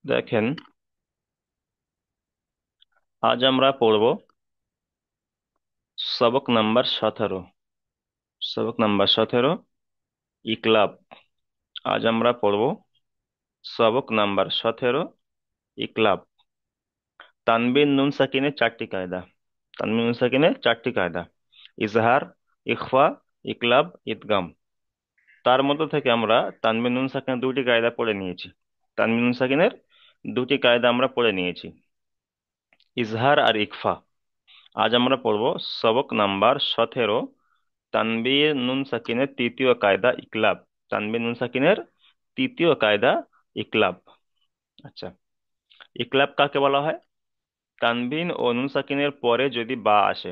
দেখেন, আজ আমরা পড়ব সবক নাম্বার 17। সবক নাম্বার 17, ইকলাব। আজ আমরা পড়ব সবক নাম্বার 17, ইকলাব। তানবিন নুন সাকিনের চারটি কায়দা। তানবিন নুন সাকিনের চারটি কায়দা: ইজহার, ইখফা, ইকলাব, ইদগাম। তার মধ্যে থেকে আমরা তানবিন নুন সাকিনের দুটি কায়দা পড়ে নিয়েছি। তানবিন নুন সাকিনের দুটি কায়দা আমরা পড়ে নিয়েছি, ইজহার আর ইকফা। আজ আমরা পড়ব সবক নাম্বার 17, তানবির নুন সাকিনের তৃতীয় কায়দা ইকলাব। তানবির নুন সাকিনের তৃতীয় কায়দা ইকলাব। আচ্ছা, ইকলাব কাকে বলা হয়? তানবিন ও নুন সাকিনের পরে যদি বা আসে,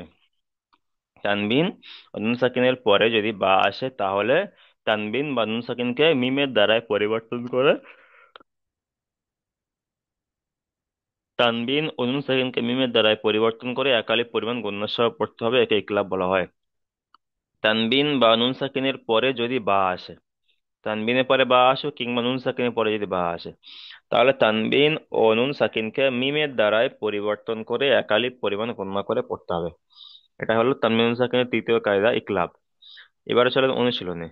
তানবিন ও নুন সাকিনের পরে যদি বা আসে, তাহলে তানবিন বা নুন সাকিনকে মিমের দ্বারায় পরিবর্তন করে, তানবিন ও নুন সাকিনকে মিমের দ্বারায় পরিবর্তন করে একালি পরিমাণ গুণনা সহ পড়তে হবে, একে ইকলাব বলা হয়। তানবিন বা নুন সাকিনের পরে যদি বা আসে, তানবিনের পরে বা আসো কিংবা নুন সাকিনের পরে যদি বা আসে, তাহলে তানবিন ও নুন সাকিনকে মিমের দ্বারায় পরিবর্তন করে একালিপ পরিমাণ গণনা করে পড়তে হবে। এটা হলো তানবিন নুন সাকিনের তৃতীয় কায়দা ইকলাব। এবারে চলে অনুশীলনে।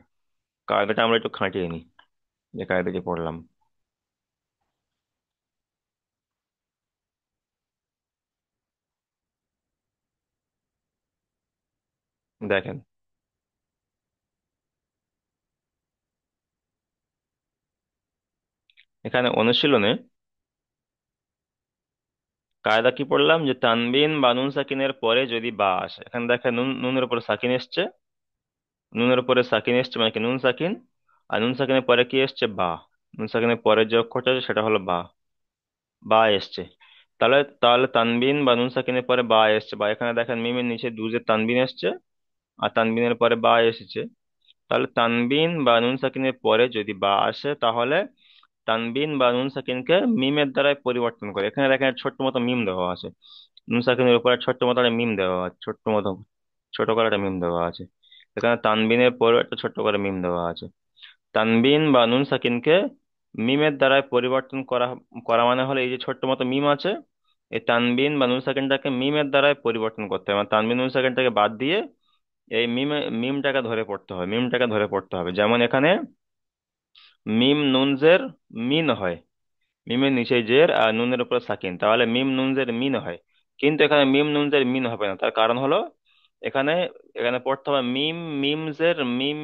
কায়দাটা আমরা একটু খাটিয়ে নিই, যে কায়দাটি পড়লাম। দেখেন, এখানে অনুশীলনে কায়দা কি পড়লাম, যে তানবিন বা নুন সাকিনের পরে যদি বা আসে। এখানে দেখেন, নুনের উপরে সাকিন এসছে, নুনের উপরে সাকিন এসছে মানে কি নুন সাকিন, আর নুন সাকিনের পরে কি এসছে? বা। নুন সাকিনের পরে যে অক্ষরটা আছে সেটা হলো বা। বা এসছে। তাহলে তাহলে তানবিন বা নুন সাকিনের পরে বা এসছে, বা এখানে দেখেন মিমের নিচে দুজে তানবিন এসছে, আর তানবিনের পরে বা এসেছে। তাহলে তানবিন বা নুন সাকিনের পরে যদি বা আসে, তাহলে তানবিন বা নুন সাকিনকে মিমের দ্বারাই পরিবর্তন করে। এখানে দেখেন ছোট্ট মতো মিম দেওয়া আছে, নুন সাকিনের উপরে ছোট্ট মতো একটা মিম দেওয়া আছে, ছোট্ট মতো ছোট করে একটা মিম দেওয়া আছে। এখানে তানবিনের পরে একটা ছোট্ট করে মিম দেওয়া আছে। তানবিন বা নুন সাকিনকে মিমের দ্বারাই পরিবর্তন করা করা মানে হলো, এই যে ছোট্ট মতো মিম আছে, এই তানবিন বা নুন সাকিনটাকে মিমের দ্বারাই পরিবর্তন করতে হবে। মানে তানবিন নুন সাকিনটাকে বাদ দিয়ে এই মিমটাকে ধরে পড়তে হবে, মিমটাকে ধরে পড়তে হবে। যেমন এখানে মিম নুনজের মিন হয়, মিমের নিচে জের আর নুনের উপর সাকিন, তাহলে মিম নুনজের মিন হয়। কিন্তু এখানে মিম নুনজের মিন হবে না, তার কারণ হলো এখানে এখানে পড়তে হবে মিম মিমজের মিম,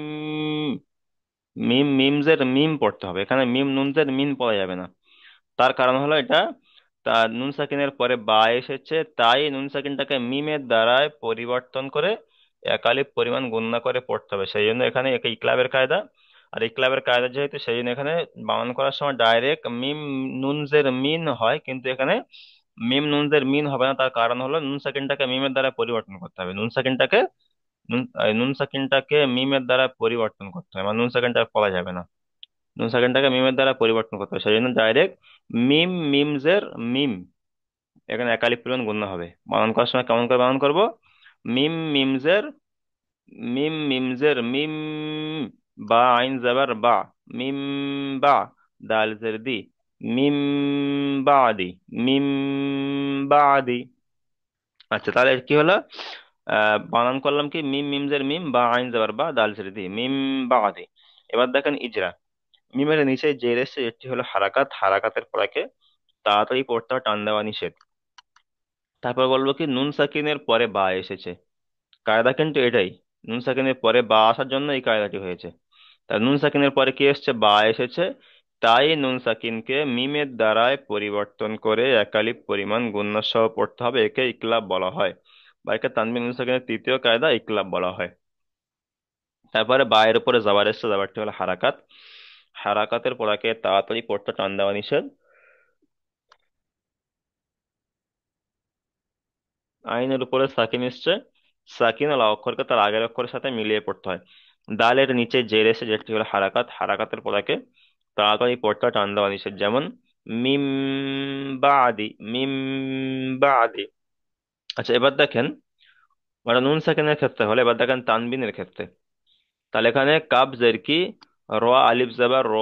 মিমজের মিম পড়তে হবে। এখানে মিম নুনজের মিন পড়া যাবে না। তার কারণ হলো এটা, তার নুন সাকিনের পরে বা এসেছে, তাই নুন সাকিনটাকে মিমের দ্বারায় পরিবর্তন করে একালিপ পরিমাণ গণনা করে পড়তে হবে। সেই জন্য এখানে একে ইকলাবের কায়দা। আর ইকলাবের কায়দা যেহেতু, সেই জন্য এখানে বানান করার সময় ডাইরেক্ট মিম নুনজের মিন হয়, কিন্তু এখানে মিম নুনজের মিন হবে না। তার কারণ হলো নুন সাকিনটাকে মিমের দ্বারা পরিবর্তন করতে হবে। নুন সাকিনটাকে মিমের দ্বারা পরিবর্তন করতে হবে, মানে নুন সাকিনটা আর পড়া যাবে না। নুন সাকিনটাকে মিমের দ্বারা পরিবর্তন করতে হবে, সেই জন্য ডাইরেক্ট মিম মিমজের মিম, এখানে একালিপ পরিমাণ গুণ হবে। বানান করার সময় কেমন করে বানান করব? মিম মিমজের মিম, বা আইন জাবার বা, মিম বা, দাল জের দি, মিম বাদি, মিম বাদি। আচ্ছা, তাহলে কি হলো? বানান করলাম কি, মিম মিমজের মিম, বা আইন জাবার বা, দাল জের দি, মিম বাদি। এবার দেখেন ইজরা। মিমের নিচে যে এসছে এটি হলো হারাকাত, হারাকাতের পড়াকে তাড়াতাড়ি পড়তে হয়, টান দেওয়া নিষেধ। তারপর বলবো কি, নুন সাকিনের পরে বা এসেছে। কায়দা কিন্তু এটাই, নুন সাকিনের পরে বা আসার জন্য এই কায়দাটি হয়েছে। তা নুন সাকিনের পরে কি এসেছে? বা এসেছে। তাই নুন সাকিনকে মিমের দ্বারায় পরিবর্তন করে একালিপ পরিমাণ গুণনা সহ পড়তে হবে, একে ইকলাব বলা হয়। বা একে তানবিন নুন সাকিনের তৃতীয় কায়দা ইকলাব বলা হয়। তারপরে বায়ের উপরে জাবার এসছে, জাবারটি হলো হারাকাত। হারাকাতের পড়াকে তাড়াতাড়ি পড়তে টান দেওয়া নিষেধ। আইনের উপরে সাকিন এসছে, সাকিন আলা অক্ষরকে তার আগের অক্ষরের সাথে মিলিয়ে পড়তে হয়। দালের নিচে জের এসে, যেটি হলো হারাকাত, হারাকাতের পড়াকে তাড়াতাড়ি পড়তে হয়, টান দেওয়া নিষেধ। যেমন মিম বাদি, মিম বাদি। আচ্ছা, এবার দেখেন, ওটা নুন সাকিনের ক্ষেত্রে হলে, এবার দেখেন তানবিনের ক্ষেত্রে। তাহলে এখানে কাব জের কি, র, আলিফ জাবার র,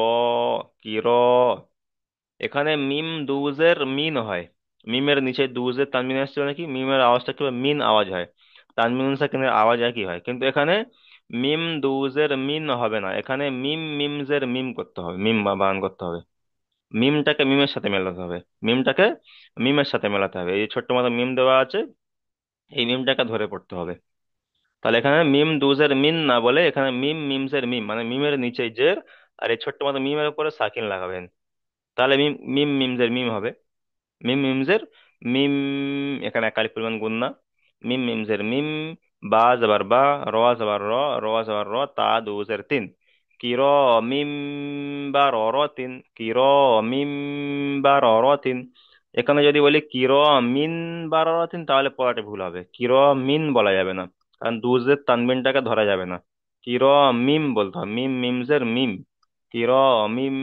কি র, এখানে মিম দুজের মিন হয়। মিমের নিচে দুজের তানবিন আসছে মানে কি, মিমের আওয়াজটা কি মিন আওয়াজ হয়। তানবিন সাকিনের আওয়াজ একই হয়, কিন্তু এখানে মিম দুজের মিন হবে না, এখানে মিম মিমজের মিম করতে হবে, মিম বা বানান করতে হবে। মিমটাকে মিমের সাথে মেলাতে হবে, মিমটাকে মিমের সাথে মেলাতে হবে। এই ছোট্ট মতো মিম দেওয়া আছে, এই মিমটাকে ধরে পড়তে হবে। তাহলে এখানে মিম দুজের মিন না বলে এখানে মিম মিমসের মিম, মানে মিমের নিচে জের, আর এই ছোট্ট মতো মিমের উপরে সাকিন লাগাবেন। তাহলে মিম মিম মিমজের মিম হবে। মিম মিমজের মিম, এখানে একালি পরিমাণ গুণনা। মিম মিমজের মিম, বা জবর বা, র জবর র, র জবর র, তা দুজের তিন। কির মিম বা র র তিন, কির মিম বা র র তিন। এখানে যদি বলি কির মিন বা র র তিন, তাহলে পড়াটা ভুল হবে, কির মিন বলা যাবে না, কারণ দুজের তানবিনটাকে ধরা যাবে না। কির মিম বলতে হবে, মিম মিমজের মিম, কির মিম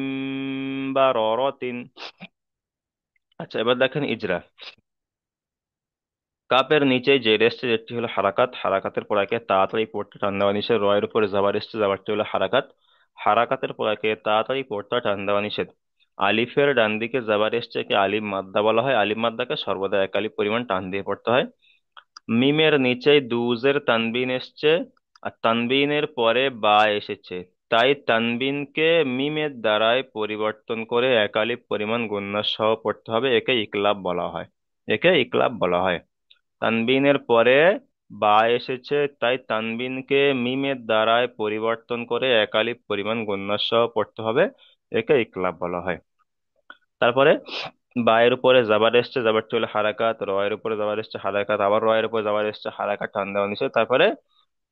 বা র র তিন। আচ্ছা, এবার দেখেন ইজরা। কাপের নিচে যে রেস্টে, যেটি হলো হারাকাত, হারাকাতের পড়াকে তাড়াতাড়ি পড়তে টান দেওয়া নিষেধ। রয়ের উপরে জাবার এসছে, জাবারটি হলো হারাকাত, হারাকাতের পড়াকে তাড়াতাড়ি পড়তে টান দেওয়া নিষেধ। আলিফের ডান দিকে জাবার এসছে কি আলিফ মাদ্দা বলা হয়, আলিফ মাদ্দাকে সর্বদা এক আলিফ পরিমাণ টান দিয়ে পড়তে হয়। মিমের নিচে দুজের তানবিন এসছে, আর তানবিনের পরে বা এসেছে, তাই তানবিনকে মিমের দ্বারাই পরিবর্তন করে এক আলিফ পরিমাণ গুণনা সহ পড়তে হবে, একে ইকলাব বলা হয়, একে ইকলাব বলা হয়। তানবিনের পরে বা এসেছে, তাই তানবিনকে মিমের দ্বারায় পরিবর্তন করে এক আলিফ পরিমাণ গুণনা সহ পড়তে হবে, একে ইকলাব বলা হয়। তারপরে বায়ের উপরে জাবার এসছে, জাবারটি হলো হারাকাত, রয়ের উপরে জাবার এসছে হারাকাত, আবার রয়ের উপরে জাবার এসছে হারাকাত, টান দেওয়া নিচে। তারপরে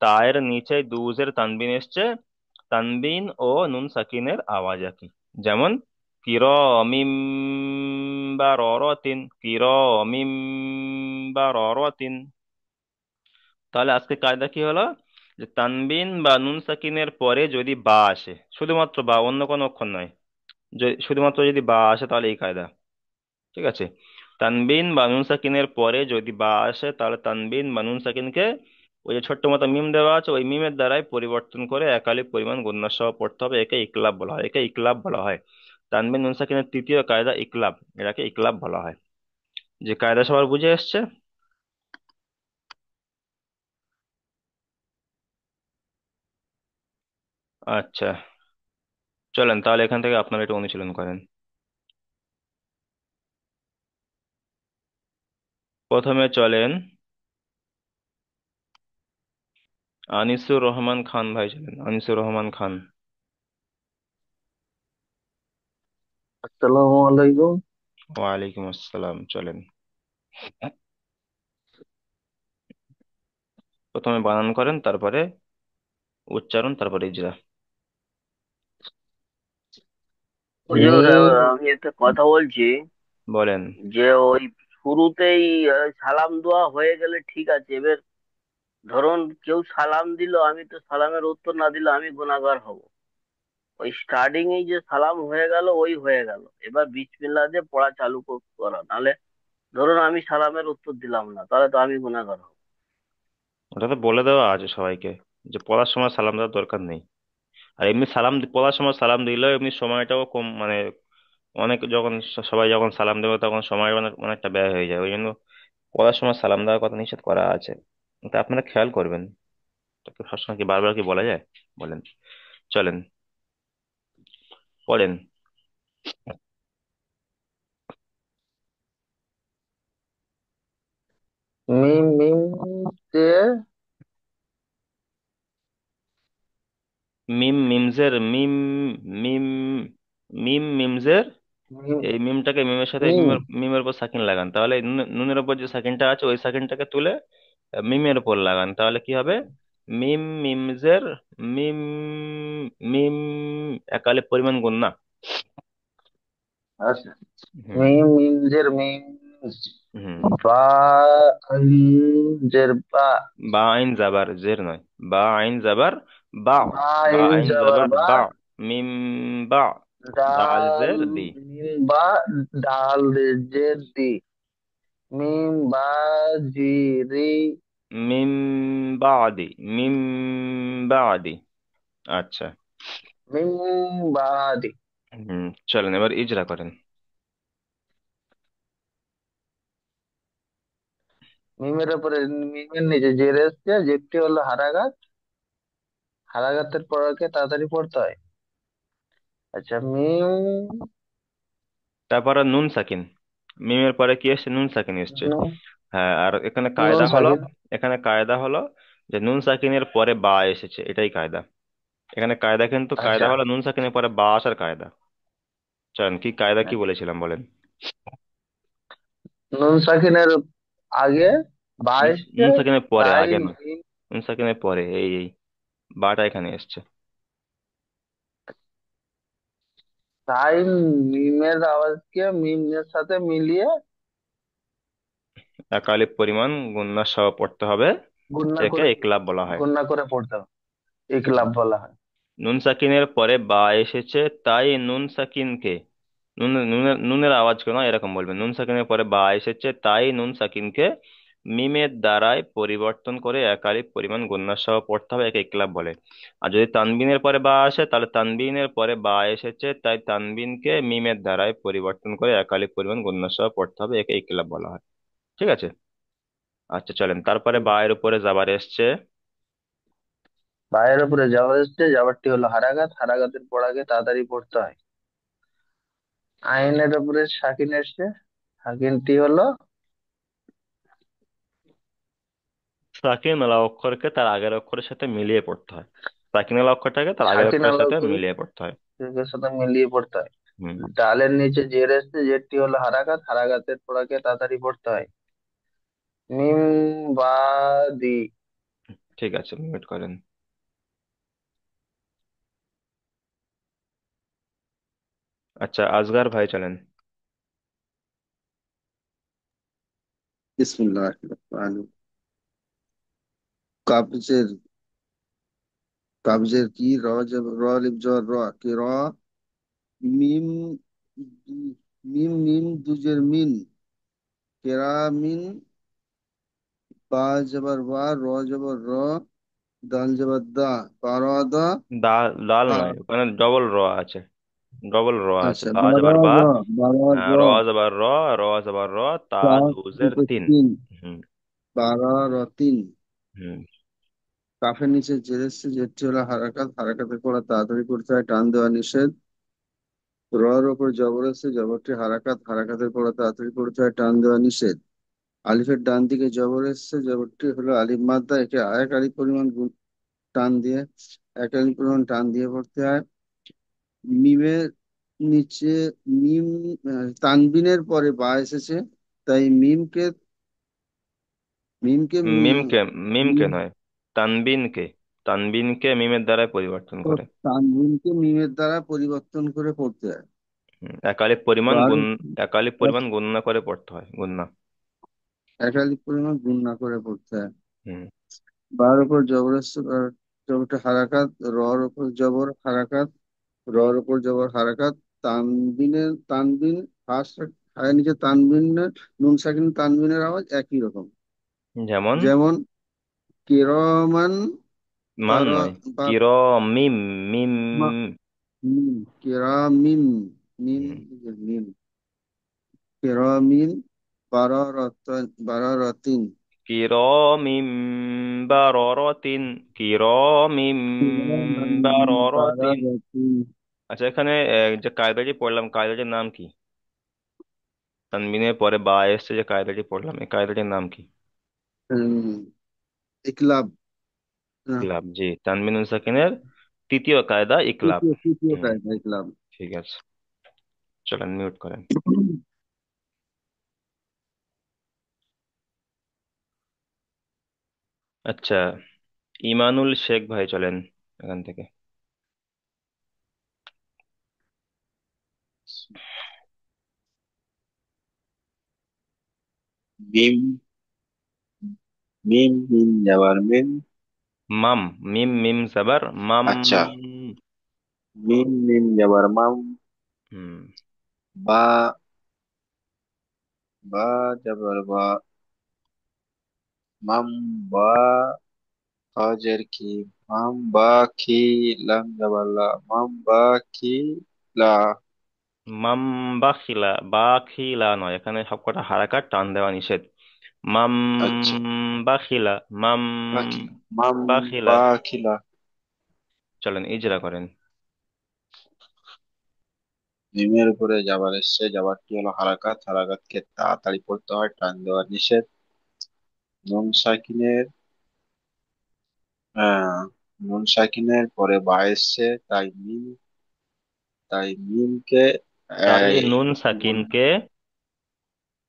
তায়ের নিচে দুজের তানবিন এসছে, তানবিন ও নুন সাকিনের আওয়াজ একই। যেমন কির মিম বা র র তিন, কির মিম বা র র তিন। তাহলে আজকে কায়দা কি হলো, যে তানবিন বা নুন সাকিনের পরে যদি বা আসে, শুধুমাত্র বা, অন্য কোনো অক্ষর নয়, শুধুমাত্র যদি বা আসে তাহলে এই কায়দা। ঠিক আছে, তানবিন বা নুন সাকিনের পরে যদি বা আসে, তাহলে তানবিন বা নুন সাকিনকে ওই যে ছোট্ট মতো মিম দেওয়া আছে ওই মিমের দ্বারাই পরিবর্তন করে একালি পরিমাণ গুণনা সহ পড়তে হবে, একে ইকলাব বলা হয়, একে ইকলাব বলা হয়। তানবিন নুন সাকিনের তৃতীয় কায়দা ইকলাব, এটাকে ইকলাব বলা হয়। যে কায়দা সবার বুঝে এসছে? আচ্ছা, চলেন তাহলে এখান থেকে আপনারা একটু অনুশীলন করেন। প্রথমে চলেন আনিসুর রহমান খান ভাই, চলেন আনিসুর রহমান খান। আসসালামু আলাইকুম। ওয়ালাইকুম আসসালাম, চলেন। প্রথমে বানান করেন, তারপরে উচ্চারণ, তারপরে ইজরা। হুজুর, হুম। আমি একটা কথা বলছি বলেন। যে ওই শুরুতেই সালাম দেওয়া হয়ে গেলে ঠিক আছে। এবার ধরুন কেউ সালাম দিল, আমি তো সালামের উত্তর না দিলে আমি গুনাহগার হব। ওই স্টার্টিং এই যে সালাম হয়ে গেল ওই হয়ে গেল, এবার বিসমিল্লাহ দিয়ে পড়া চালু করা, নালে ধরুন আমি সালামের উত্তর দিলাম না, তাহলে তো আমি গুনাহগার হব। ওটা তো বলে দেওয়া আছে সবাইকে, যে পড়ার সময় সালাম দেওয়ার দরকার নেই। আর এমনি সালাম পড়ার সময় সালাম দিলেও এমনি সময়টাও কম, মানে অনেক যখন সবাই যখন সালাম দেবে তখন সময় অনেকটা ব্যয় হয়ে যায়, ওই জন্য পড়ার সময় সালাম দেওয়ার কথা নিষেধ করা আছে। এটা আপনারা খেয়াল করবেন। তাকে সবসময় কি বারবার কি বলা যায়? বলেন, চলেন পড়েন। মিম মিম দিয়ে মিম মিমজের মিম, মিম মিম মিমজের, মিম এই মিমটাকে মিমের সাথে মিম মিমের মিমের উপর সাকিন লাগান, তাহলে নুনের উপর যে সাকিনটা আছে ওই সাকিনটাকে তুলে মিমের উপর লাগান, তাহলে কি হবে? মিম মিমজের মিম, মিম একালে পরিমাণ গুণ না। আচ্ছা, হুম। মিম মিমজের মিম, হুম। বা আইনজের বা, বা আইন জাবার জের নয়, বা আইন জাবার বা, বা বা আইন আইন যাবার জাবার বা, বা, মিম বা, দাল ডাল জের দি, মিম বা, ডাল জের দি, মিম বা জি রি, মিম বাদি, মিম বাদি। আচ্ছা। মিম বাদি। হুম, চলেন এবার ইজরা করেন। মিমের উপরে, মিমের নিচে জের এসছে, জেরটি হলো হারাঘাত, হারাঘাতের পরকে তাড়াতাড়ি পড়তে হয়। আচ্ছা, মিম। তারপরে নুন সাকিন, মিমের পরে কি এসছে? নুন সাকিন এসছে। নুন। হ্যাঁ, আর এখানে নুন কায়দা হলো, সাকিন। এখানে কায়দা হলো যে নুন সাকিনের পরে বা এসেছে, এটাই কায়দা। এখানে কায়দা, কিন্তু কায়দা আচ্ছা, হলো নুন সাকিনের পরে বা আসার কায়দা। চলেন, কি কায়দা কি বলেছিলাম বলেন। নুন সাকিনের আগে বা নুন এসছে, নুন সাকিনের পরে, তাই আগে নয়। মিম। নুন সাকিনের পরে, এই বাটা এখানে এসছে। তাই মিমের আওয়াজকে মিমের সাথে মিলিয়ে একালিপ পরিমাণ গুণনা সহ পড়তে হবে, গুণনা একে করে, একলাপ বলা হয়। গুণনা করে পড়তে হবে, ইকলাব বলা হয়। নুন সাকিনের পরে বা এসেছে, তাই নুন সাকিনকে, নুনের আওয়াজকে না, এরকম বলবেন, নুন সাকিনের পরে বা এসেছে তাই নুন সাকিনকে মিমের দ্বারাই পরিবর্তন করে একালিপ পরিমাণ গুণনা সহ পড়তে হবে, একে ইকলাব বলে। আর যদি তানবিনের পরে বা আসে, তাহলে তানবিনের পরে বা এসেছে তাই তানবিনকে মিমের দ্বারাই পরিবর্তন করে একালিপ পরিমাণ গুণনা সহ পড়তে হবে, একে ইকলাব বলা হয়। ঠিক আছে। আচ্ছা চলেন, তারপরে বা এর উপরে জাবার এসছে। বায়ের উপরে জাবার এসছে, জাবারটি হলো হারাঘাত, হারাঘাতের পড়াকে তাড়াতাড়ি পড়তে হয়। আইনের উপরে সাকিন এসছে, সাকিনটি হলো সাকিনালা অক্ষরকে তার আগের অক্ষরের সাথে মিলিয়ে পড়তে হয়। সাকিনালা অক্ষরটাকে তার আগের সাকিন অক্ষরের আলা সাথে করে মিলিয়ে পড়তে হয়। এর সাথে মিলিয়ে পড়তে হয়। হুম। ডালের নিচে জের এসছে, জেরটি হলো হারাঘাত, হারাঘাতের পড়াকে তাড়াতাড়ি পড়তে হয়। মিম বা দি। ঠিক আছে, মিউট করেন। আচ্ছা, আজগার ভাই চলেন। বিসমিল্লাহ রহমান। কাবজের, কাবজের কি র, র লিপ জ র কি র, মিম মিম মিম দুজের মিন, কেরামিন, বা জবর বা, র জবর র, দাল জবর দা, বারাদা। দাল আ নয়, ওখানে ডবল র আছে। ডবল র আছে, আচ্ছা, বা যাবার বা। বারাদা, বারাদা, র যাবার র, র যাবার র, তা তা দুজের দুটো তিন। তিন, হুম। বারারতিন। হুম। কাফের নিচে জেরেছে, যেটি হলো হারাকাত, হারাকাতের পড়া তাড়াতাড়ি করতে হয়, টান দেওয়া নিষেধ। রর ওপর জবর আছে, জবরটি হারাকাত, হারাকাতের পড়া তাড়াতাড়ি করতে হয়, টান দেওয়া নিষেধ। আলিফের ডান দিকে জবর এসছে, জবরটি হলো আলিফ মাদ্দা, একে এক আলিফ পরিমাণ টান দিয়ে, এক আলিফ পরিমাণ টান দিয়ে পড়তে হয়। মিমের নিচে মিম, তানবিনের পরে বা এসেছে, তাই মিমকে, মিমকে মিমকে, মিমকে মিম নয়, তানবিনকে, তানবিনকে মিমের দ্বারাই পরিবর্তন ও, করে। তানবিনকে মিমের দ্বারা পরিবর্তন করে পড়তে হয়। একালিপ পরিমাণ বার গুণ, একালিপ পরিমাণ গণনা করে পড়তে হয়, গণনা। এক আলিফ পরিমাণ গুণ না করে পড়তে হয়। হুম। বার উপর জবর এসছে, জবরটা হারাকাত, রর উপর জবর হারাকাত, রর উপর জবর হারাকাত। তানবিনের, তানবিন ফার্স্ট, হায়ের নিচে তানবিনের, নুন সাকিন তানবিনের আওয়াজ একই রকম। যেমন, যেমন কিরমান মান বারা, নয়, বা, কির, মিম, মিম। মিম, কিরামিন, মিম, হুম। মিম, কিরামিন, বারারাতান, বারারাতিন, কিরমিম বাররতিন, কিরমিম কিরামান বাররতিন। বারারাতিন। আচ্ছা, এখানে যে কায়দাটি পড়লাম, কায়দাটির নাম কি? তানবিনের পরে বা এসছে যে কায়দাটি পড়লাম, এই কায়দাটির নাম কি? উম, ইকলাব। না, ইকলাব, জি, তানবিন উন সাকিনের তৃতীয় কায়দা ইকলাব। তৃতীয়, তৃতীয় হুম। কায়দা ইকলাব। ঠিক আছে, চলেন মিউট করেন। আচ্ছা, ইমানুল শেখ ভাই চলেন এখান থেকে। মিম, মিম মিম যাবার মিম। মাম, মিম মিম জাবার মাম। আচ্ছা, মিম মিম যাবার মাম। হুম। বা, বা যাবার বা, মাম বা, হাজার কি, মাম বা কি, লাম যাবার লা, মাম বা কি, লা। মাম বা খিলা, বা খিলা নয়, এখানে সবকটা হারাকার টান দেওয়া নিষেধ। মাম আচ্ছা, বাখিলা, মাম বাকিলা, মাম বাখিলা। বাকিলা। চলেন ইজরা করেন। মিমের উপরে যাবার এসছে, যাবারটি হলো হারাকাত, হারাকাতকে তাড়াতাড়ি পড়তে হয়, টান দেওয়া নিষেধ। নুন সাকিনের নুন সাকিনের পরে বা এসছে, তাই মিমকে তাই এই, নুন গুণ- সাকিনকে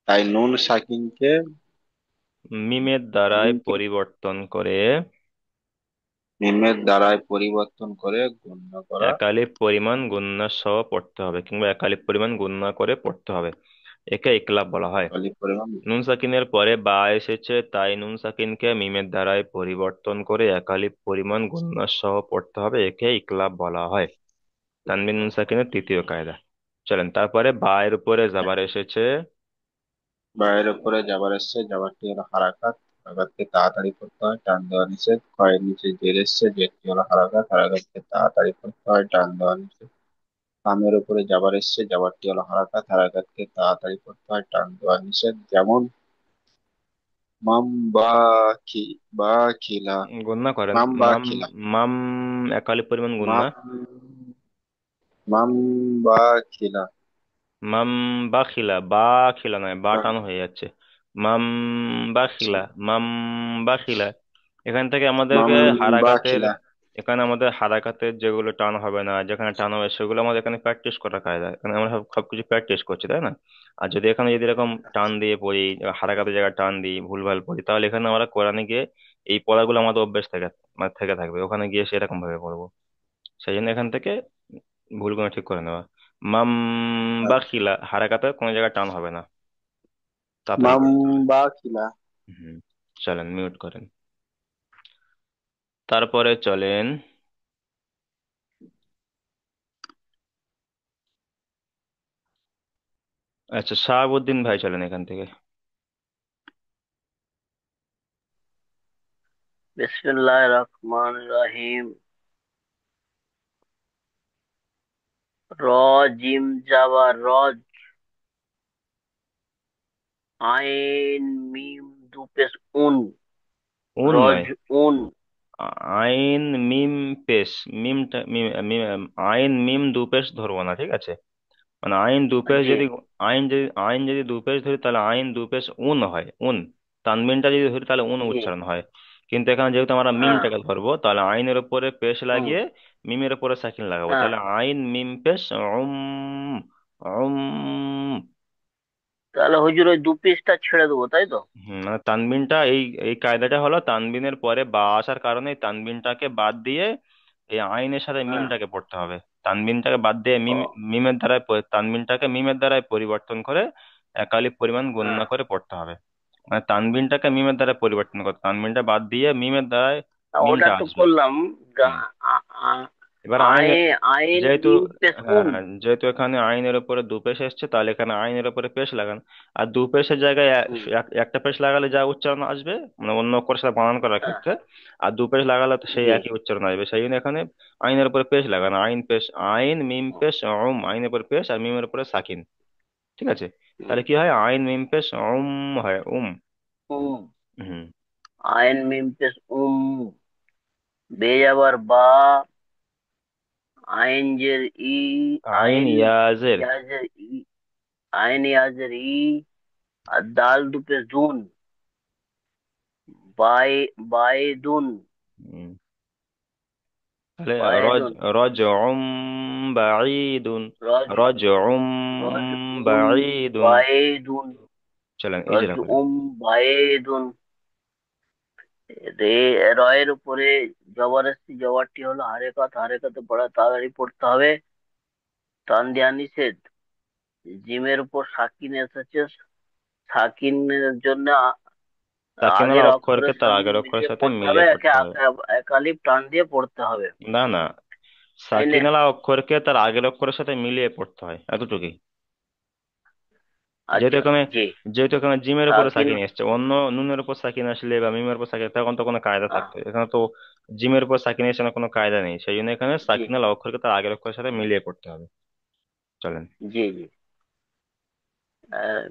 তাই নুন সাকিনকে মিমের দ্বারায় মিমকে পরিবর্তন করে মিমের দ্বারাই পরিবর্তন করে গণ্য করা। একালিপ পরিমাণ গুণনা সহ পড়তে হবে, কিংবা একালিপ পরিমাণ গুণনা করে পড়তে হবে। একে ইকলাব বলা হয়। কালী পরিমাণ। নুন সাকিনের পরে বা এসেছে, তাই নুন সাকিনকে মিমের দ্বারায় পরিবর্তন করে একালিপ পরিমাণ গুণনা সহ পড়তে হবে, একে ইকলাব বলা হয়। তানবিন নুন সাকিনের তৃতীয় কায়দা। চলেন তারপরে বা এর উপরে জাবার এসেছে। বাইরের উপরে যাবার এসছে, যাবারটি হলো হারাকাত, হারাকাতকে তাড়াতাড়ি করতে হয়, টান দেওয়া নিষেধ। কয়ের নিচে জের এসছে, জেরটি হলো হারাকাত, হারাকাতকে তাড়াতাড়ি করতে হয়, টান দেওয়া নিষেধ। কামের উপরে যাবার এসছে, যাবারটি হলো হারাকাত, হারাকাতকে তাড়াতাড়ি করতে হয়, টান দেওয়া নিষেধ। যেমন মাম বা কি, বা খিলা, গুণনা করেন। মাম বা মাম খিলা, মাম একালিপ পরিমাণ গুণনা। মাম মাম বা খিলা। মাম বাখিলা, বা খিলা নয়, বা টান হয়ে যাচ্ছে। মাম আচ্ছা, বাখিলা, মাম বাখিলা। এখান থেকে মাম আমাদেরকে বা হারাকাতের, খিলা। এখানে আমাদের হারাকাতের যেগুলো টান হবে না, যেখানে টান হবে সেগুলো আমাদের এখানে প্র্যাকটিস করা কায়দা। এখানে আমরা সবকিছু প্র্যাকটিস করছি, তাই না? আর যদি এখানে যদি এরকম টান দিয়ে পড়ি, হারাকাতের জায়গায় টান দিই, ভুলভাল পড়ি, তাহলে এখানে আমরা কোরআনে গিয়ে এই পড়াগুলো আমাদের অভ্যেস থেকে মানে থেকে থাকবে, ওখানে গিয়ে সেরকম ভাবে পড়বো। সেই জন্য এখান থেকে ভুলগুলো ঠিক করে নেওয়া। মাম বাখিলা, হারাকাতে কোনো জায়গায় টান হবে না, তাড়াতাড়ি মাম পড়তে হবে। বা খিলা। হুম। চলেন মিউট করেন। তারপরে চলেন, আচ্ছা শাহাবুদ্দিন ভাই চলেন এখান থেকে। বিসমিল্লাহির রহমানির রহিম। র, জিম যাবার রজ, আইন মিম দুপেশ উন, উন রজ নয়, উন। আইন মিম পেশ। মিমটা আইন মিম দু পেশ ধরবো না, ঠিক আছে? মানে আইন দু পেশ জি যদি, আইন যদি দু পেশ ধরি তাহলে আইন দু পেশ উন হয়, উন। তানবিনটা যদি ধরি তাহলে উন জি। উচ্চারণ হয়। কিন্তু এখানে যেহেতু আমরা হ্যাঁ মিমটাকে ধরবো, তাহলে আইনের উপরে পেশ হুম। লাগিয়ে মিমের উপরে সাকিন লাগাবো, হ্যাঁ, তাহলে আইন মিম পেশ উম, উম। তাহলে হুজুর ওই দু পিসটা ছেড়ে দেবো, তাই তো? মানে তানবিনটা এই এই কায়দাটা হলো, তানবিনের পরে বা আসার কারণে এই তানবিনটাকে বাদ দিয়ে এই আইনের সাথে হ্যাঁ। মিমটাকে পড়তে হবে। তানবিনটাকে বাদ দিয়ে ও, মিমের দ্বারাই তানবিনটাকে মিমের দ্বারাই পরিবর্তন করে একালিপ পরিমাণ হ্যাঁ। গণনা করে পড়তে হবে। মানে তানবিনটাকে মিমের দ্বারা পরিবর্তন করতে, তানবিনটা বাদ দিয়ে মিমের দ্বারাই ওটা মিমটা তো আসবে। করলাম। হুম। গা- আ- আ- এবার আয়ে আইন যেহেতু, মিম পেশ উন। হ্যাঁ যেহেতু এখানে আইনের উপরে দু পেশ এসছে, তাহলে এখানে আইনের উপরে পেশ লাগান। আর দু পেশের জায়গায় হুম। একটা পেশ লাগালে যা উচ্চারণ আসবে, মানে অন্য অক্ষরের সাথে বানান করার হ্যাঁ। ক্ষেত্রে, আর দু পেশ লাগালে তো সেই জি। একই উচ্চারণ আসবে। সেই জন্য এখানে আইনের উপরে পেশ লাগান, আইন পেশ, আইন মিম পেশ আইনের উপরে পেশ আর মিমের উপরে সাকিন। ঠিক আছে? হুম। তাহলে কি হয়, আইন মিম পেশ হয় হুম। হুম। আইন মিম পেশ বে যাবার বা, আইন জের ই, আইন আইন ইয়াজের। ইয়াজের ই, আইন ইয়াজের ই, আর দাল দুপে জুন, বাই বাইদুন, হুম। তাহলে রজ, বায়দুন। রজ বাঈদুন, রজ রজ রজ বাঈদুন। বায়দুন, চলেন রজ ইজরা করেন। বায়দুন। রে, রয়ের উপরে জবরদস্তি, জবরটি হলো হারেকাত, হারেকাতে পড়া তাড়াতাড়ি পড়তে হবে, টান দেওয়া নিষেধ। জিমের উপর সাকিন এসেছে, সাকিনের জন্য সাকিনালা আগের অক্ষরকে অক্ষরের তার সঙ্গে আগের অক্ষরের মিলিয়ে সাথে পড়তে হবে, মিলিয়ে একে পড়তে হবে। একালিপ টান দিয়ে পড়তে হবে। না না, তাইলে সাকিনালা অক্ষরকে তার আগের অক্ষরের সাথে মিলিয়ে পড়তে হয়, এতটুকুই। যেহেতু আচ্ছা। এখানে, জি। যেহেতু এখানে জিমের উপরে সাকিন। সাকিন এসছে, অন্য নুনের উপর সাকিন আসলে বা মিমের উপর সাকিন, তখন তো কোনো কায়দা আহ, থাকতো, এখানে তো জিমের উপর সাকিন এসে না, কোনো কায়দা নেই। সেই জন্য এখানে জি সাকিনালা অক্ষরকে তার আগের অক্ষরের সাথে মিলিয়ে পড়তে হবে। চলেন। জি জি। আহ,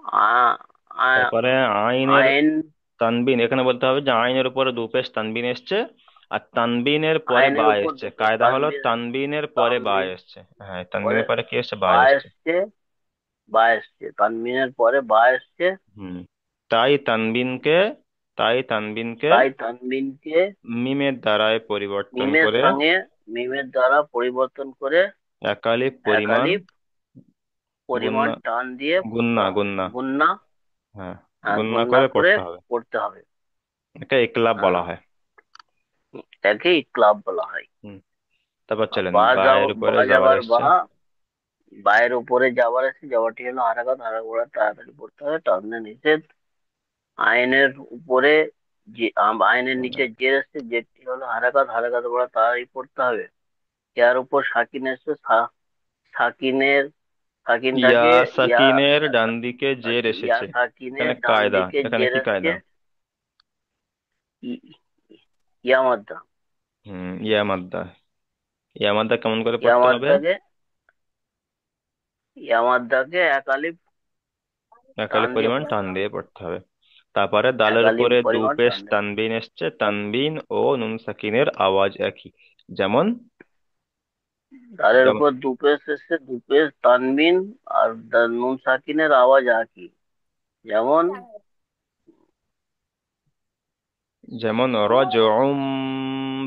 আ- আ- তারপরে আইনের আইন, তানবিন, এখানে বলতে হবে যে আইনের উপরে দু পেশ তানবিন এসছে, আর তানবিনের পরে আইনের বা উপর এসছে। দুটো কায়দা হলো তানবিন, তানবিনের পরে বা তানবিন এসছে। হ্যাঁ, তানবিনের পরে পরে কি এসছে? বা বা এসছে। এসছে, বা এসছে, তানবিনের পরে বা এসছে। হুম। তাই তানবিনকে তাই তানবিনকে তাই তানবিনকে মিমের দ্বারায় পরিবর্তন মিমের করে সঙ্গে, মিমের দ্বারা পরিবর্তন করে একালিপ এক পরিমাণ আলিফ পরিমাণ গুণনা টান দিয়ে পড়তে গুণনা হবে, গুণনা গুণনা। হ্যাঁ, হ্যাঁ, গুণনা গুণনা করে করে পড়তে হবে। পড়তে হবে। এটা ইকলাব হ্যাঁ, বলা হয়। একে ইকলাব বলা হয়। হুম। তারপর চলেন, বা বায়ের উপরে বা যাবার যাবার বা, এসছে। বায়ের উপরে যাবার আছে, যাবারটি হলো হারাকাত, হারাকাত তাড়াতাড়ি পড়তে হবে, টানলে নিষেধ। আইনের উপরে যে আইনের নিচে জের এসছে, জেরটি হলো হারাকাত, হারাকাত বলা তাড়াতাড়ি পড়তে হবে। যার উপর সাকিন এসছে, সাকিনের, ইয়া সাকিনটাকে ইয়া, সাকিনের ডান দিকে জের আচ্ছা, ইয়া এসেছে। সাকিনের এখানে ডান কায়দা, দিকে এখানে জের কি এসছে, কায়দা? ই- ইয়া মাদ্দা। ইয়া মাদ্দা। ইয়া মাদ্দা কেমন করে ইয়া পড়তে হবে? মাদ্দাকে, ইয়া মাদ্দাকে এক আলিফ একালি টান দিয়ে পরিমাণ টান পড়তে হবে, দিয়ে পড়তে হবে। তারপরে এক দালের আলিফ উপরে দু পরিমাণ পেশ টান দিয়ে পড়তে তানবিন এসছে, তানবিন ও নুন সাকিনের আওয়াজ একই। যেমন হবে। তারের যেমন উপর দু পেশ এসছে, দু পেশ তানবিন আর নুন সাকিনের আওয়াজ একই। যেমন যেমন রজউম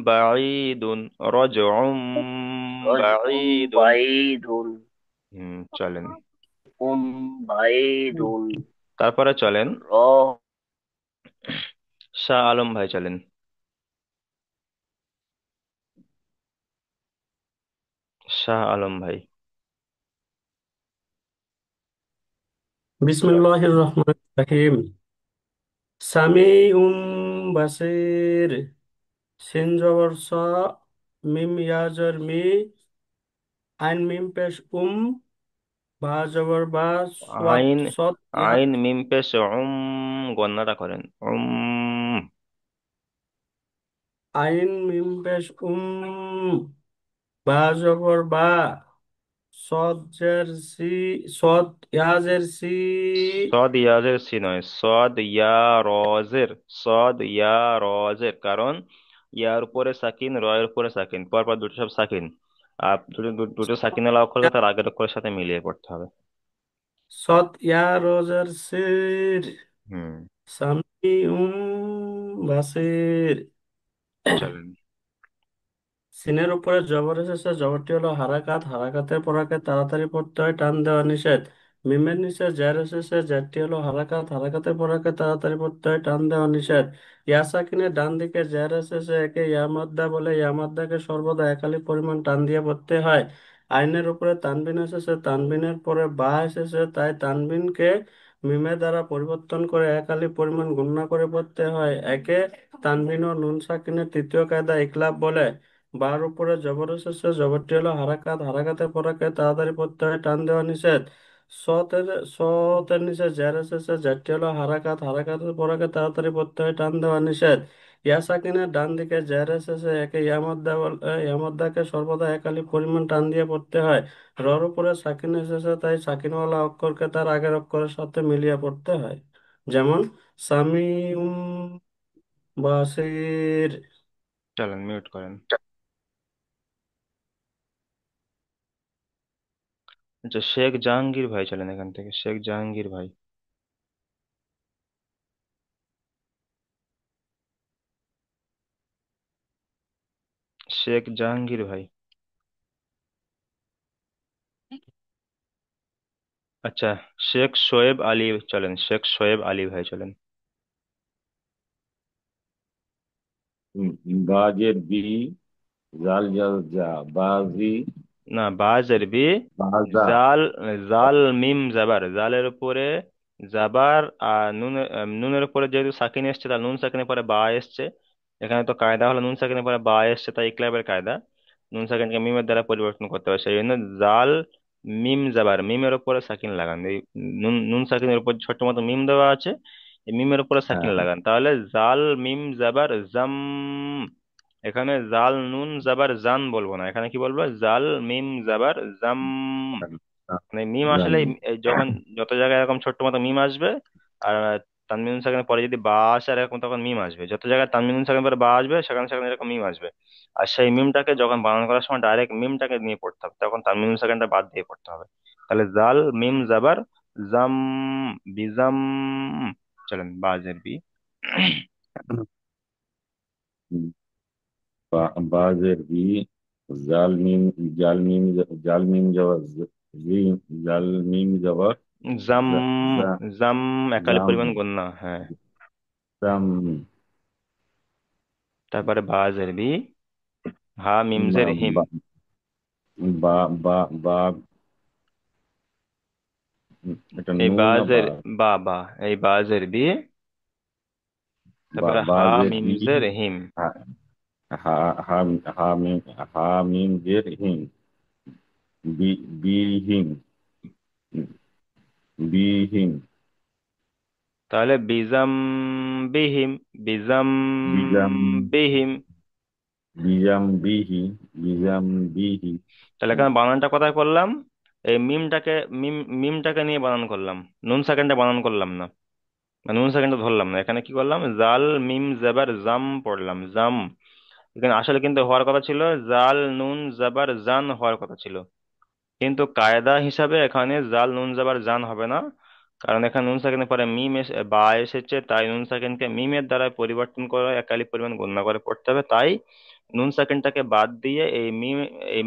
বাঈদুন, রজউম রজউম বাঈদুন। বাইদুন, চলেন। উম বাইদুন, তারপরে চলেন, র, শাহ আলম ভাই চলেন। শাহ আলম ভাই। বিসমিল্লাহির রহমানির রহিম। সামিউম বাসির। সিন জবর স, মিম ইয়াজর মি, আইন মিম পেশ বা জবর বা, সোয়াদ আইন সদ ইয়া, আইন মিম পেশ গণনাটা করেন। আইন মিম পেশ বা জবর বা, সদ জের সি, সদ ইয়াজের সি, সদ ইয়াজের সি নয়, সদ ইয়া রজের। সদ ইয়া রজের, কারণ ইয়ার উপরে সাকিন, র এর উপরে সাকিন, পরপর দুটো সব সাকিন। আর দুটো দুটো সাকিন এলাও করলে তার আগের অক্ষরের সাথে মিলিয়ে পড়তে হবে। সদ ইয়া রোজের সির। হুম। সামিউম বাসির। চলেন। সিনের উপরে জবর এসেছে, জবরটি হলো হারাকাত, হারাকাতের পরাকে তাড়াতাড়ি পড়তে হয়, টান দেওয়া নিষেধ। মিমের নিচে জের এসেছে, জেরটি হলো হারাকাত, হারাকাতের পরাকে তাড়াতাড়ি পড়তে হয়, টান দেওয়া নিষেধ। ইয়া সাকিনের ডান দিকে জের এসেছে, একে ইয়া মাদ্দা বলে, ইয়া মাদ্দাকে সর্বদা একালি পরিমাণ টান দিয়ে পড়তে হয়। আইনের উপরে তানবিন এসেছে, তানবিনের পরে বা এসেছে, তাই তানবিনকে মিমের দ্বারা পরিবর্তন করে একালি পরিমাণ গণনা করে পড়তে হয়। একে তানবিন ও নুন সাকিনের তৃতীয় কায়দা ইকলাব বলে। বার উপরে জবর এসেছে, জবরটি হলো হারাকাত, হারাকাতের পরাকে তাড়াতাড়ি পড়তে হয়, টান দেওয়া নিষেধ। সতের, সতের নিচে জের এসেছে, জেরটি হলো হারাকাত, হারাকাতের পরাকে তাড়াতাড়ি পড়তে হয়, টান দেওয়া নিষেধ। ইয়া সাকিনের ডান দিকে জের এসেছে, একে ইয়ামদ্দা বলে, ইয়ামদ্দাকে সর্বদা একালি পরিমাণ টান দিয়ে পড়তে হয়। রর উপরে সাকিন এসেছে, তাই সাকিনওয়ালা অক্ষরকে তার আগের অক্ষরের সাথে মিলিয়ে পড়তে হয়। যেমন সামিউম বাসির। চলেন, মিউট করেন। আচ্ছা, শেখ জাহাঙ্গীর ভাই চলেন এখান থেকে, শেখ জাহাঙ্গীর ভাই। শেখ জাহাঙ্গীর ভাই। আচ্ছা, শেখ শোয়েব আলী চলেন, শেখ শোয়েব আলী ভাই চলেন। বাজের বি, জাল জাল যা, বাজি, না, বাজের বি। বাজা। জাল, জাল মিম জাবার, জালের উপরে জাবার, আর নুনের উপরে যেহেতু সাকিন এসছে, তার নুন সাকিনের পরে বা এসছে। এখানে তো কায়দা হলো নুন সাকিনের পরে বা এসছে, তাই ইকলাবের কায়দা নুন সাকিনকে মিমের দ্বারা পরিবর্তন করতে হবে। সেই জন্য জাল মিম জাবার, মিমের উপরে সাকিন লাগান। এই নুন নুন সাকিনের উপর ছোট্ট মতো মিম দেওয়া আছে, এই মিমের উপরে সাকিন হ্যাঁ, লাগান, তাহলে জাল মিম জাবার জাম। এখানে জাল নুন জাবার জান বলবো না, এখানে কি বলবো? জাল মিম জাবার জাম। হ্যাঁ, হ্যাঁ, মানে মিম আসলে জানি। যখন যত জায়গায় এরকম ছোট্ট মতো মিম আসবে, আর তানবিনুন সাকিনের পরে যদি বা আসে আর এরকম, তখন মিম আসবে। যত জায়গায় তানবিনুন সাকিনের পরে বা আসবে, সেখানে সেখানে এরকম মিম আসবে। আর সেই মিমটাকে যখন বানান করার সময় ডাইরেক্ট মিমটাকে নিয়ে পড়তে হবে, তখন তানবিনুন সাকিনটা বাদ দিয়ে পড়তে হবে। তাহলে জাল মিম জাবার জাম, বিজাম। চলেন বি। বাজের বি, জাল মিম, জাল মিম, জাল মিম জবর জি, জাল মিম জবর জাম, জা, জা, জাম একালি জাম, পরিমাণ গুণনা, হ্যাঁ। জাম, তারপরে বাজের বি, হা বা মিমজের হিম। বা বা বা বা, এটা এই নুন না বা? বাজের বা, এই বাজের বি, তারপরে হা বাজের বি, মিমজের হিম। হা হা হা হা মিম, হা মিম জের হিম, বি, বিহিম, বিহিম, তাহলে বিজাম বিহিম, বিজাম বিজাম, বিহিম। বিজাম বিহি, বিজাম বিহি। তাহলে এখানে বানানটা কোথায় করলাম? এই মিমটাকে নিয়ে বানান করলাম, নুন সেকেন্ডে বানান করলাম না, মানে নুন সেকেন্ডে ধরলাম না। এখানে কি করলাম, জাল মিম জাবার জাম পড়লাম, জাম। এখানে আসলে কিন্তু হওয়ার কথা ছিল জাল নুন জাবার জান হওয়ার কথা ছিল, কিন্তু কায়দা হিসাবে এখানে জাল নুন জাবার জান হবে না। কারণ এখানে নুন সাকিনের পরে বা এসেছে, তাই নুন সাকিনকে মিমের দ্বারা পরিবর্তন করে একালি পরিমাণ গণনা করে পড়তে হবে। তাই নুন সাকিনটাকে বাদ দিয়ে এই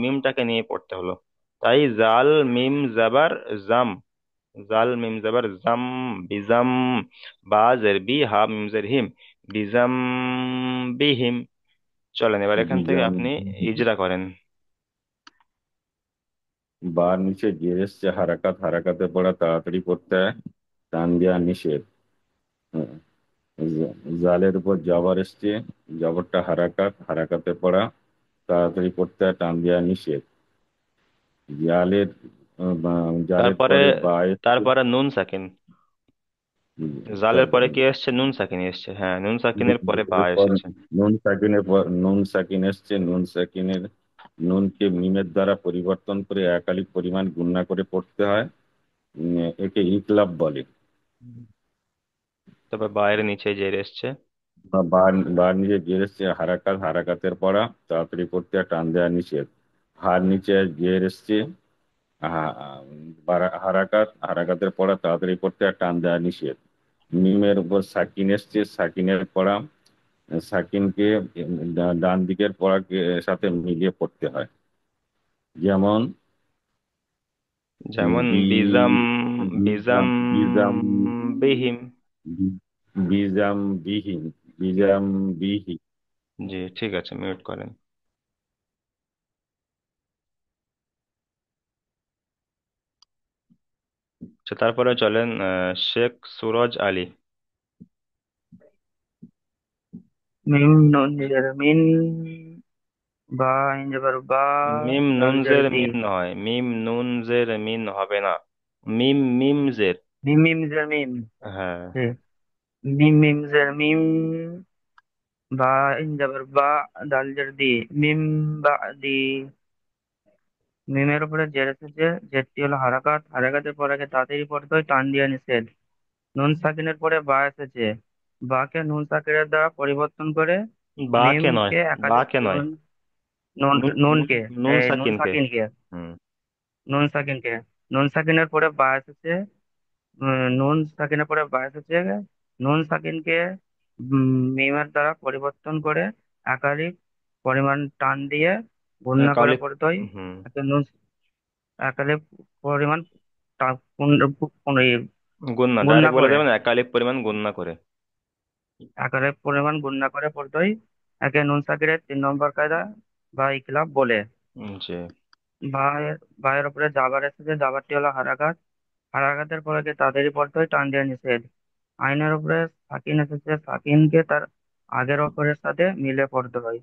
মিমটাকে নিয়ে পড়তে হলো। তাই জাল মিম জাবার জাম, জাল মিম জাবার জাম, বিজাম। বা জের বি, হা মিম জের হিম, বিজাম বিহিম। চলেন এবার এখান থেকে বিজাম আপনি বিহি। ইজরা করেন। বার নিচে জের এসছে হারাকাত, হারাকাতে পড়া তাড়াতাড়ি পড়তে হয়, টান দেওয়া নিষেধ। হ্যাঁ, জালের উপর জবর এসছে, জবরটা হারাকাত, হারাকাতে পড়া তাড়াতাড়ি পড়তে হয়, টান দেওয়া নিষেধ। জালের জালের তারপরে পরে বা এসছে। তারপরে নুন সাকিন, জালের পরে তারপরে কি এসছে, নুন সাকিন এসছে, হ্যাঁ নুন সাকিনের পরে বা এরপর এসেছে। নুন সাকিনের পর নুন সাকিন এসছে, নুন সাকিনের নুনকে মিমের দ্বারা পরিবর্তন করে একালিক পরিমাণ গুণনা করে পড়তে হয়। একে ইকলাব বলে। তারপর বায়ের নিচে জের এসছে। বা বার নিচে জের এসছে হারাকাত, হারাকাতের পড়া তাড়াতাড়ি পড়তে হয়, টান দেওয়া নিষেধ। হার নিচে জের এসছে, হারাকাত, হারাকাতের পড়া তাড়াতাড়ি পড়তে হয়, টান দেওয়া নিষেধ। মিমের উপর সাকিন এসছে, সাকিনের পড়া, সাকিনকে ডান দিকের পড়াকে সাথে মিলিয়ে পড়তে হয়। যেমন যেমন বি, বিজাম, বিজাম বিজাম, বিজাম, বিহিম। বিজাম বিহীন, বিজাম বিহি। জি ঠিক আছে, মিউট করেন। আচ্ছা, তারপরে চলেন শেখ সুরজ আলী। মিম নুন জের মিন, বা আইন যাবার বা, মিম দাল জের নুনজের দি, মিন নয়, মিম নুনজের মিন হবে না, মিম মিমজের। মিম মিম জের মিম। হ্যাঁ। জি। মিম মিম জের মিম, বা আইন যাবার বা, দাল জের দি, মিম বা দি। মিমের উপরে জের এসেছে, জেরটি হলো হারাকাত, হারাকাতের পর আগে তাড়াতাড়ি পড়তে হয়, টান দিয়ে নিষেধ। নুন সাকিনের পরে বা এসেছে, বাকে নুন সাকিনের দ্বারা পরিবর্তন করে বা কে নয়, মিমকে বা একাধিক কে নয়, নুন নুন নুন নুনকে, নুন নুন সাকিনকে। সাকিনকে, হুম। নুন সাকিনকে, নুন সাকিনের পরে বা এসেছে, নুন সাকিনের পরে বা এসেছে, নুন সাকিনকে মিমের দ্বারা পরিবর্তন করে একাধিক পরিমাণ টান দিয়ে গুণনা করে কালিপ। পড়তে হয়। হুম। একটা নুন একাধিক পরিমাণ গুণনা গুণনা ডাইরেক্ট বলে করে, দেবেন, একালিক পরিমাণ গুণনা করে। একাধিক পরিমাণ গুণনা করে পড়তে হয়। একে নুন সাকিরের 3 নম্বর কায়দা বা ইকলাব বলে। জি। ভাইয়ের ভাইয়ের উপরে জাবার এসেছে, জাবারটি হলো হারাকাত, হারাকাতের পরে তাদেরই পড়তে হয়, টান দিয়ে নিষেধ। আইনের উপরে সাকিন এসেছে, সাকিনকে তার আগের অক্ষরের সাথে মিলে পড়তে হয়।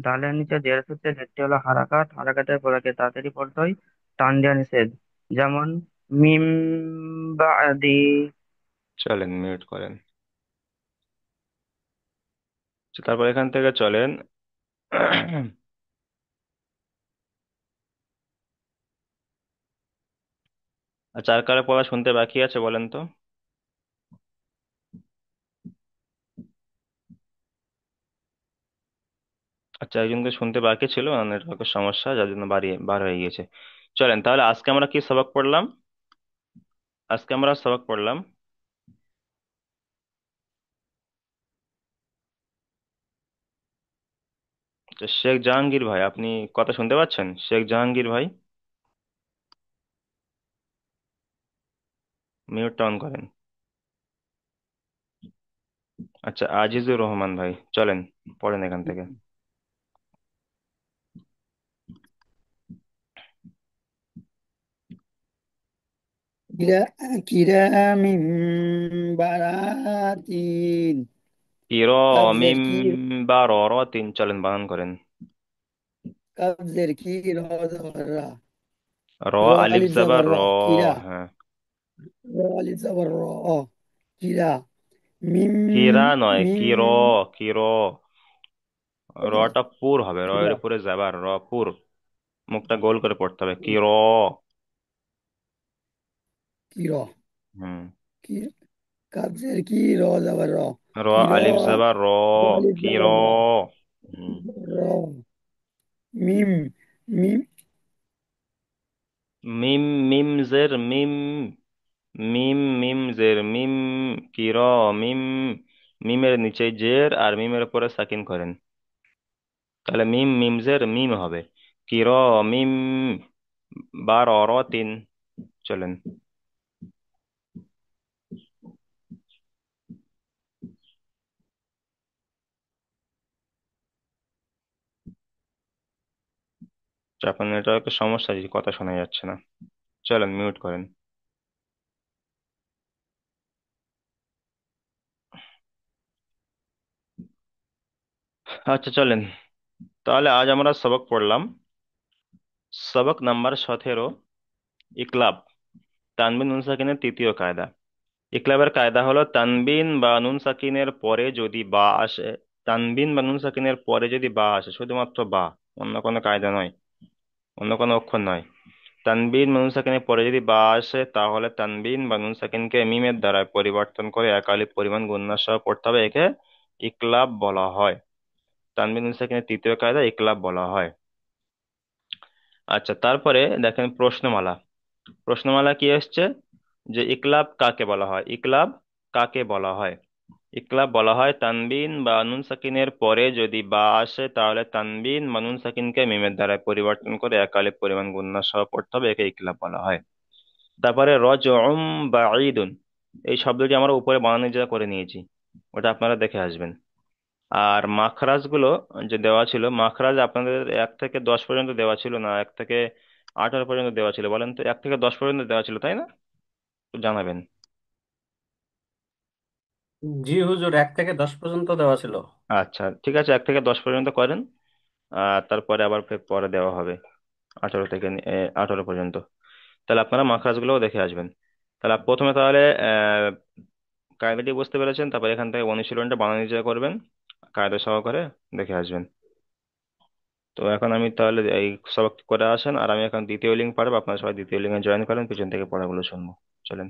ডালের নিচে জের এসেছে, জেরটি হলো হারাকাত, হারাকাতের পরে তাড়াতাড়ি পড়তে হয়, টান দিয়ে নিষেধ। যেমন মিম বাদি। চলেন মিউট করেন। আচ্ছা, তারপর এখান থেকে চলেন আচ্ছা, আর কারো পড়া শুনতে বাকি আছে বলেন তো? আচ্ছা, একজনকে শুনতে বাকি ছিল, নেটওয়ার্কের সমস্যা যার জন্য বার হয়ে গিয়েছে। চলেন তাহলে আজকে আমরা কি সবক পড়লাম? আজকে আমরা সবক পড়লাম যে শেখ জাহাঙ্গীর ভাই, আপনি কথা শুনতে পাচ্ছেন? শেখ জাহাঙ্গীর ভাই, মিউটটা অন করেন। আচ্ছা, আজিজুর রহমান ভাই, চলেন পড়েন এখান থেকে। كرام براتين কিরমিম كبزر كير বাররাতিন, চলেন বানান করেন। كبزر كير هذا برا র رو আলিফ ألف জাবার زبر র। را كيرا হ্যাঁ, رو ألف زبر را كيرا ميم কিরা নয়, কির। ميم কির, রটা পুর হবে, র এর كيرا উপরে যাবার, র পুর, মুখটা গোল করে পড়তে হবে, কির। كيرا হুম। كير كبزر كير هذا برا র আলিফ كيرا জাবার র, رو ألف কির। زبر را হুম। را ميم ميم মিম, মিম জের মিম, মিম মিম জের মিম, কির মিম, মিমের নিচে জের আর মিমের উপরে সাকিন করেন, তাহলে মিম মিম জের মিম হবে, কির মিম বাররাতিন। চলেন। আপনার নেটওয়ার্কের সমস্যা, যে কথা শোনা যাচ্ছে না, চলেন মিউট করেন। আচ্ছা চলেন, তাহলে আজ আমরা সবক পড়লাম সবক নাম্বার 17, ইকলাব, তানবিন নুন সাকিনের তৃতীয় কায়দা। ইকলাবের কায়দা হলো তানবিন বা নুন সাকিনের পরে যদি বা আসে, তানবিন বা নুন সাকিনের পরে যদি বা আসে, শুধুমাত্র বা, অন্য কোনো কায়দা নয়, অন্য কোনো অক্ষর নয়। তানবিন বা নুন সাকিনের পরে যদি বা আসে, তাহলে তানবিন বা নুন সাকিনকে মিমের দ্বারা পরিবর্তন করে এক আলিফ পরিমাণ গুণনা সহ পড়তে হবে, একে ইকলাব বলা হয়। তানবিন নুন সাকিনের তৃতীয় কায়দা ইকলাব বলা হয়। আচ্ছা, তারপরে দেখেন প্রশ্নমালা। প্রশ্নমালা কি এসছে, যে ইকলাব কাকে বলা হয়? ইকলাব কাকে বলা হয়? ইকলাব বলা হয় তানবিন বা নুন সাকিনের পরে যদি বা আসে, তাহলে তানবিন বা নুন সাকিনকে মিমের দ্বারা পরিবর্তন করে এক আলিফ পরিমাণ গুণনা সহ পড়তে হবে, একে ইকলাব বলা হয়। তারপরে রজউম বা ঈদুন, এই শব্দটি আমরা উপরে বানান যা করে নিয়েছি, ওটা আপনারা দেখে আসবেন। আর মাখরাজ গুলো যে দেওয়া ছিল, মাখরাজ আপনাদের 1 থেকে 10 পর্যন্ত দেওয়া ছিল না, 1 থেকে 18 পর্যন্ত দেওয়া ছিল, বলেন তো? 1 থেকে 10 পর্যন্ত দেওয়া ছিল, তাই না? একটু জানাবেন। জি হুজুর, 1 থেকে 10 পর্যন্ত দেওয়া ছিল। আচ্ছা ঠিক আছে, 1 থেকে 10 পর্যন্ত করেন, আর তারপরে আবার ফের পরে দেওয়া হবে 18 পর্যন্ত। তাহলে আপনারা মাখরাজ গুলোও দেখে আসবেন। তাহলে প্রথমে তাহলে কায়দাটি বুঝতে পেরেছেন, তারপর এখান থেকে অনুশীলনটা বানান নিজে করবেন, কায়দা সহকারে দেখে আসবেন। তো এখন আমি তাহলে এই সবক করে আসেন, আর আমি এখন দ্বিতীয় লিঙ্ক পাঠাবো, আপনারা সবাই দ্বিতীয় লিঙ্কে জয়েন করেন, পিছন থেকে পড়াগুলো শুনবো। চলেন।